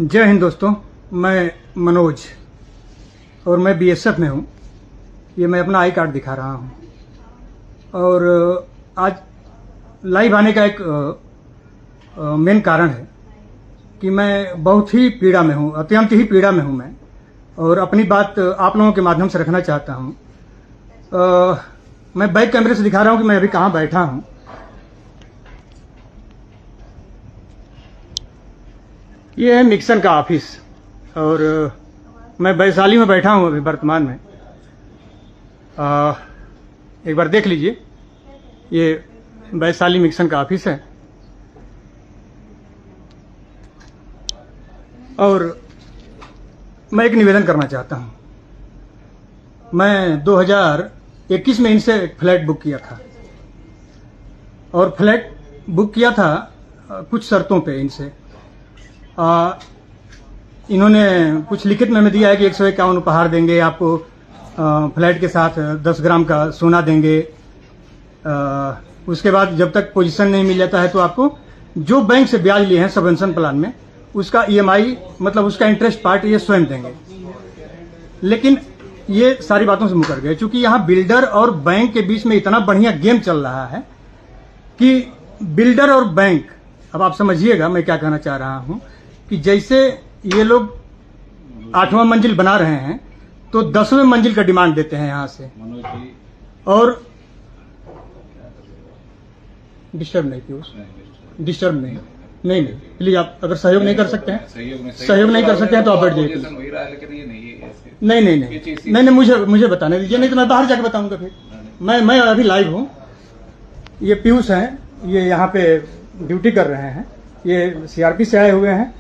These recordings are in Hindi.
जय हिंद दोस्तों, मैं मनोज और मैं बीएसएफ में हूँ। ये मैं अपना आई कार्ड दिखा रहा हूँ और आज लाइव आने का एक मेन कारण है कि मैं बहुत ही पीड़ा में हूँ, अत्यंत ही पीड़ा में हूँ मैं, और अपनी बात आप लोगों के माध्यम से रखना चाहता हूँ। मैं बैक कैमरे से दिखा रहा हूँ कि मैं अभी कहाँ बैठा हूँ। ये है निक्सन का ऑफिस और मैं वैशाली में बैठा हूँ अभी वर्तमान में। एक बार देख लीजिए, ये वैशाली निक्सन का ऑफिस है और मैं एक निवेदन करना चाहता हूँ। मैं 2021 में इनसे एक फ्लैट बुक किया था और फ्लैट बुक किया था कुछ शर्तों पे इनसे। इन्होंने कुछ लिखित में दिया है कि 151 उपहार देंगे आपको, फ्लैट के साथ 10 ग्राम का सोना देंगे। उसके बाद जब तक पोजीशन नहीं मिल जाता है तो आपको जो बैंक से ब्याज लिए हैं सबवेंशन प्लान में उसका ईएमआई मतलब उसका इंटरेस्ट पार्ट ये स्वयं देंगे। लेकिन ये सारी बातों से मुकर गए, क्योंकि यहाँ बिल्डर और बैंक के बीच में इतना बढ़िया गेम चल रहा है कि बिल्डर और बैंक, अब आप समझिएगा मैं क्या कहना चाह रहा हूं, कि जैसे ये लोग 8वां मंजिल बना रहे हैं तो 10वें मंजिल का डिमांड देते हैं यहां से। और डिस्टर्ब नहीं पीयूष, डिस्टर्ब नहीं, नहीं प्लीज आप अगर सहयोग नहीं कर सकते हैं, सहयोग नहीं कर सकते हैं तो आप बैठ जाइए। नहीं, मुझे बताने दीजिए, नहीं तो मैं बाहर जाके बताऊंगा फिर। मैं अभी लाइव हूँ। ये पीयूष हैं, ये यहाँ पे ड्यूटी कर रहे हैं, ये सीआरपी से आए हुए हैं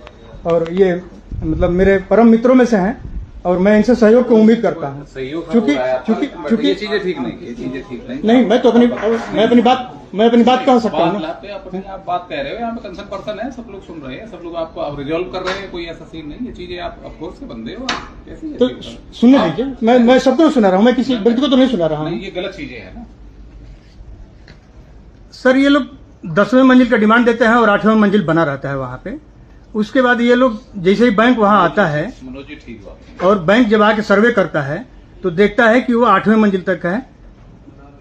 और ये मतलब मेरे परम मित्रों में से हैं और मैं इनसे सहयोग की उम्मीद करता हूँ। क्योंकि ये चीजें ठीक नहीं, मैं अपनी बात कह सकता हूँ। आप बात कह रहे हो, यहाँ पे कंसर्न पर्सन है, सब लोग सुन रहे हैं, सब लोग आपको आप रिजॉल्व कर रहे हैं, कोई ऐसा सीन नहीं। ये चीजें आप अफकोर्स के बंदे हो, तो सुनने दीजिए। मैं सबको सुना रहा हूँ, मैं किसी व्यक्ति को तो नहीं सुना रहा हूँ। ये गलत चीजें है ना सर। ये लोग 10वें मंजिल का डिमांड देते हैं और 8वां मंजिल बना रहता है वहां पे। उसके बाद ये लोग जैसे ही बैंक वहां आता है और बैंक जब आके सर्वे करता है तो देखता है कि वो 8वें मंजिल तक है,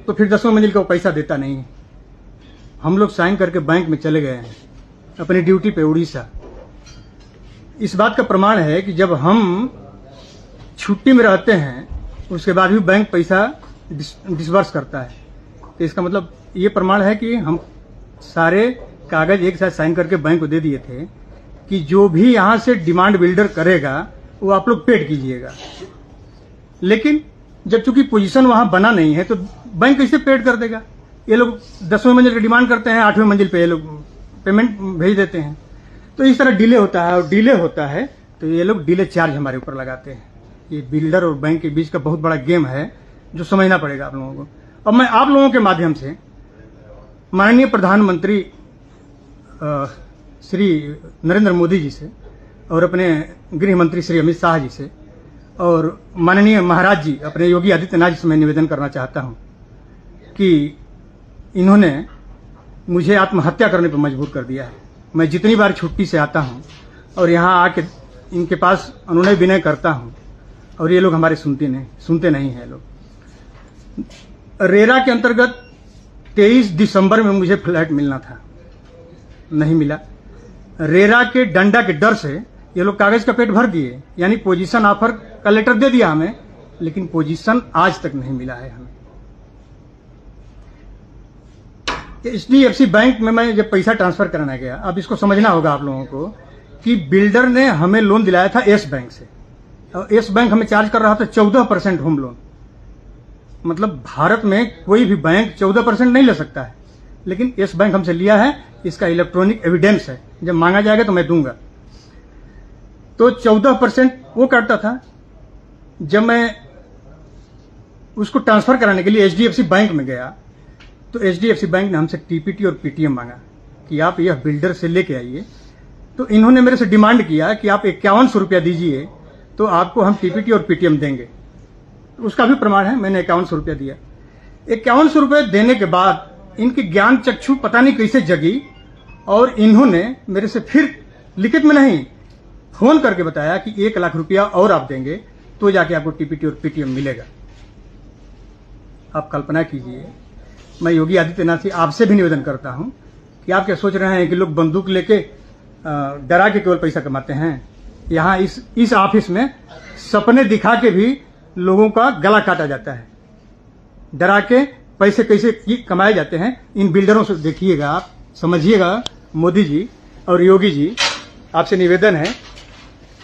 तो फिर 10वें मंजिल का वो पैसा देता नहीं है। हम लोग साइन करके बैंक में चले गए हैं अपनी ड्यूटी पे उड़ीसा। इस बात का प्रमाण है कि जब हम छुट्टी में रहते हैं उसके बाद भी बैंक पैसा डिसबर्स करता है। तो इसका मतलब ये प्रमाण है कि हम सारे कागज एक साथ साइन करके बैंक को दे दिए थे कि जो भी यहां से डिमांड बिल्डर करेगा वो आप लोग पेड कीजिएगा। लेकिन जब चूंकि पोजीशन वहां बना नहीं है तो बैंक कैसे पेड कर देगा? ये लोग 10वें मंजिल की डिमांड करते हैं, 8वें मंजिल पे ये लोग पेमेंट भेज देते हैं। तो इस तरह डिले होता है और डिले होता है तो ये लोग डिले चार्ज हमारे ऊपर लगाते हैं। ये बिल्डर और बैंक के बीच का बहुत बड़ा गेम है जो समझना पड़ेगा आप लोगों को। अब मैं आप लोगों के माध्यम से माननीय प्रधानमंत्री श्री नरेंद्र मोदी जी से और अपने गृह मंत्री श्री अमित शाह जी से और माननीय महाराज जी अपने योगी आदित्यनाथ जी से मैं निवेदन करना चाहता हूं कि इन्होंने मुझे आत्महत्या करने पर मजबूर कर दिया है। मैं जितनी बार छुट्टी से आता हूं और यहां आके इनके पास अनुनय विनय करता हूं और ये लोग हमारे सुनते नहीं हैं। लोग रेरा के अंतर्गत 23 दिसंबर में मुझे फ्लैट मिलना था, नहीं मिला। रेरा के डंडा के डर से ये लोग कागज का पेट भर दिए, यानी पोजीशन ऑफर का लेटर दे दिया हमें, लेकिन पोजीशन आज तक नहीं मिला है हमें। एचडीएफसी बैंक में मैं जब पैसा ट्रांसफर कराने गया, अब इसको समझना होगा आप लोगों को कि बिल्डर ने हमें लोन दिलाया था एस बैंक से और एस बैंक हमें चार्ज कर रहा था 14% होम लोन। मतलब भारत में कोई भी बैंक 14% नहीं ले सकता है, लेकिन यस बैंक हमसे लिया है। इसका इलेक्ट्रॉनिक एविडेंस है, जब मांगा जाएगा तो मैं दूंगा। तो 14% वो काटता था। जब मैं उसको ट्रांसफर कराने के लिए एचडीएफसी बैंक में गया तो एचडीएफसी बैंक ने हमसे टीपीटी और पीटीएम मांगा कि आप यह बिल्डर से लेके आइए। तो इन्होंने मेरे से डिमांड किया कि आप 5100 रुपया दीजिए तो आपको हम टीपीटी और पीटीएम देंगे। उसका भी प्रमाण है, मैंने 5100 रुपया दिया। 5100 रुपये देने के बाद इनकी ज्ञान चक्षु पता नहीं कैसे जगी और इन्होंने मेरे से फिर लिखित में नहीं, फोन करके बताया कि 1 लाख रुपया और आप देंगे तो जाके आपको टीपीटी और पीटीएम मिलेगा। आप कल्पना कीजिए, मैं योगी आदित्यनाथ से आपसे भी निवेदन करता हूं कि आप क्या सोच रहे हैं कि लोग बंदूक लेके डरा के केवल पैसा कमाते हैं? यहाँ इस ऑफिस में सपने दिखा के भी लोगों का गला काटा जाता है। डरा के पैसे कैसे कमाए जाते हैं इन बिल्डरों से देखिएगा, आप समझिएगा। मोदी जी और योगी जी, आपसे निवेदन है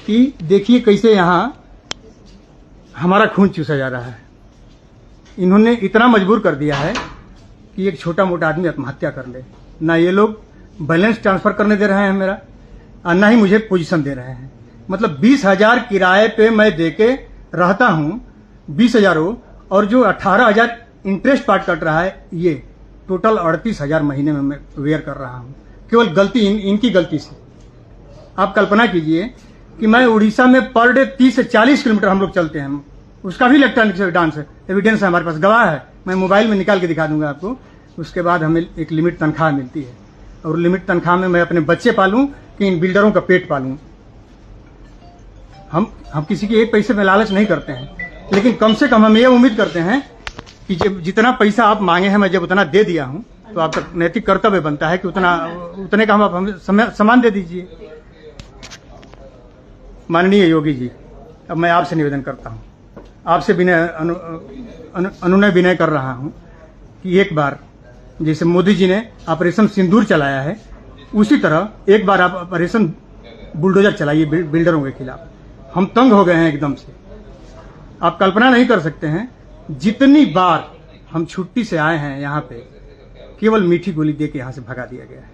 कि देखिए कैसे यहाँ हमारा खून चूसा जा रहा है। इन्होंने इतना मजबूर कर दिया है कि एक छोटा मोटा आदमी आत्महत्या कर ले। ना ये लोग बैलेंस ट्रांसफर करने दे रहे हैं मेरा, और ना ही मुझे पोजीशन दे रहे हैं। मतलब 20,000 किराए पे मैं देके रहता हूँ, 20,000 और जो 18,000 इंटरेस्ट पार्ट कट रहा है, ये टोटल 38,000 महीने में मैं वेयर कर रहा हूँ, केवल गलती इनकी गलती से। आप कल्पना कीजिए कि मैं उड़ीसा में पर डे 30 से 40 किलोमीटर हम लोग चलते हैं, उसका भी इलेक्ट्रॉनिक एविडेंस है हमारे पास, गवाह है। मैं मोबाइल में निकाल के दिखा दूंगा आपको। उसके बाद हमें एक लिमिट तनख्वाह मिलती है, और लिमिट तनख्वाह में मैं अपने बच्चे पालूं कि इन बिल्डरों का पेट पालूं। हम किसी के एक पैसे में लालच नहीं करते हैं, लेकिन कम से कम हम ये उम्मीद करते हैं कि जब जितना पैसा आप मांगे हैं, मैं जब उतना दे दिया हूं, तो आपका नैतिक कर्तव्य बनता है कि उतने का हम हमें सामान दे दीजिए। माननीय योगी जी, अब मैं आपसे निवेदन करता हूं, आपसे अनुनय विनय कर रहा हूं कि एक बार जैसे मोदी जी ने ऑपरेशन सिंदूर चलाया है, उसी तरह एक बार आप ऑपरेशन बुलडोजर चलाइए बिल्डरों के खिलाफ। हम तंग हो गए हैं एकदम से, आप कल्पना नहीं कर सकते हैं जितनी बार हम छुट्टी से आए हैं यहाँ पे, केवल मीठी गोली दे के यहाँ से भगा दिया गया है।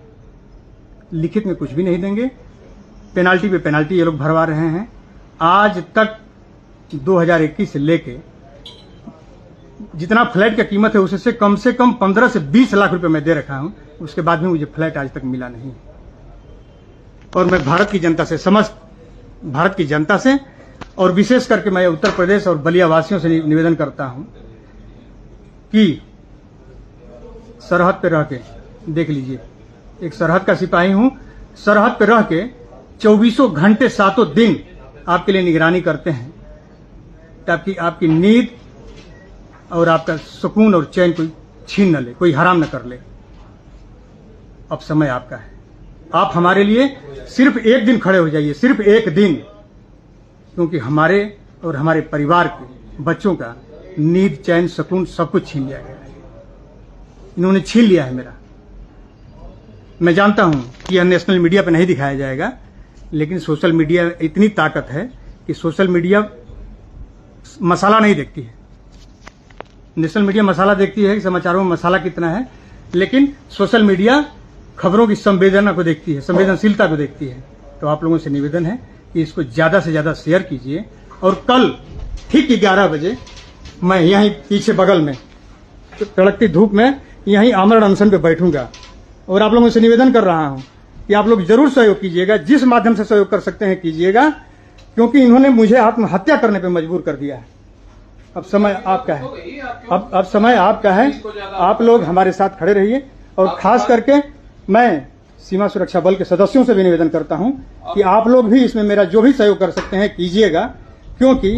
लिखित में कुछ भी नहीं देंगे, पेनाल्टी पे पेनाल्टी ये लोग भरवा रहे हैं। आज तक 2021 से लेके जितना फ्लैट का कीमत है उससे से कम 15 से 20 लाख रुपए मैं दे रखा हूं, उसके बाद भी मुझे फ्लैट आज तक मिला नहीं। और मैं भारत की जनता से, समस्त भारत की जनता से, और विशेष करके मैं उत्तर प्रदेश और बलिया वासियों से निवेदन करता हूं कि सरहद पे रह के देख लीजिए, एक सरहद का सिपाही हूं, सरहद पे रह के 24 घंटे 7 दिन आपके लिए निगरानी करते हैं, ताकि आपकी नींद और आपका सुकून और चैन कोई छीन न ले, कोई हराम न कर ले। अब समय आपका है, आप हमारे लिए सिर्फ एक दिन खड़े हो जाइए, सिर्फ एक दिन, क्योंकि हमारे और हमारे परिवार के बच्चों का नींद, चैन, सुकून सब कुछ छीन लिया गया है। इन्होंने छीन लिया है मेरा। मैं जानता हूं कि यह नेशनल मीडिया पर नहीं दिखाया जाएगा, लेकिन सोशल मीडिया इतनी ताकत है कि सोशल मीडिया मसाला नहीं देखती है। नेशनल मीडिया मसाला देखती है कि समाचारों में मसाला कितना है, लेकिन सोशल मीडिया खबरों की संवेदना को देखती है, संवेदनशीलता को देखती है। तो आप लोगों से निवेदन है कि इसको ज्यादा से ज्यादा शेयर कीजिए, और कल ठीक 11 बजे मैं यहीं पीछे बगल में तड़कती धूप में यहीं आमरण अनशन पे बैठूंगा। और आप लोगों से निवेदन कर रहा हूं कि आप लोग जरूर सहयोग कीजिएगा, जिस माध्यम से सहयोग कर सकते हैं कीजिएगा, क्योंकि इन्होंने मुझे आत्महत्या करने पे मजबूर कर दिया है। अब समय आपका है, अब समय आपका है, आप लोग हमारे साथ खड़े रहिए। और खास करके मैं सीमा सुरक्षा बल के सदस्यों से भी निवेदन करता हूं कि आप लोग भी इसमें मेरा जो भी सहयोग कर सकते हैं कीजिएगा, क्योंकि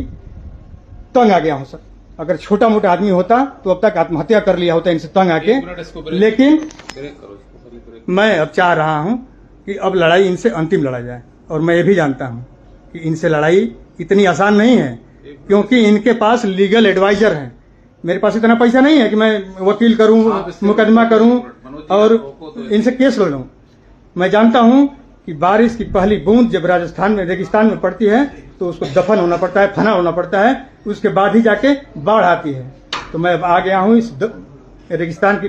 तंग आ गया हूं सर। अगर छोटा मोटा आदमी होता तो अब तक आत्महत्या कर लिया होता इनसे तंग आके, लेकिन मैं अब चाह रहा हूं कि अब लड़ाई इनसे अंतिम लड़ा जाए। और मैं ये भी जानता हूं कि इनसे लड़ाई इतनी आसान नहीं है, क्योंकि इनके पास लीगल एडवाइजर हैं। मेरे पास इतना पैसा नहीं है कि मैं वकील करूं, मुकदमा करूं और इनसे केस लड़ूं। मैं जानता हूं कि बारिश की पहली बूंद जब राजस्थान में, रेगिस्तान में पड़ती है, तो उसको दफन होना पड़ता है, फना होना पड़ता है, उसके बाद ही जाके बाढ़ आती है। तो मैं अब आ गया हूं इस रेगिस्तान की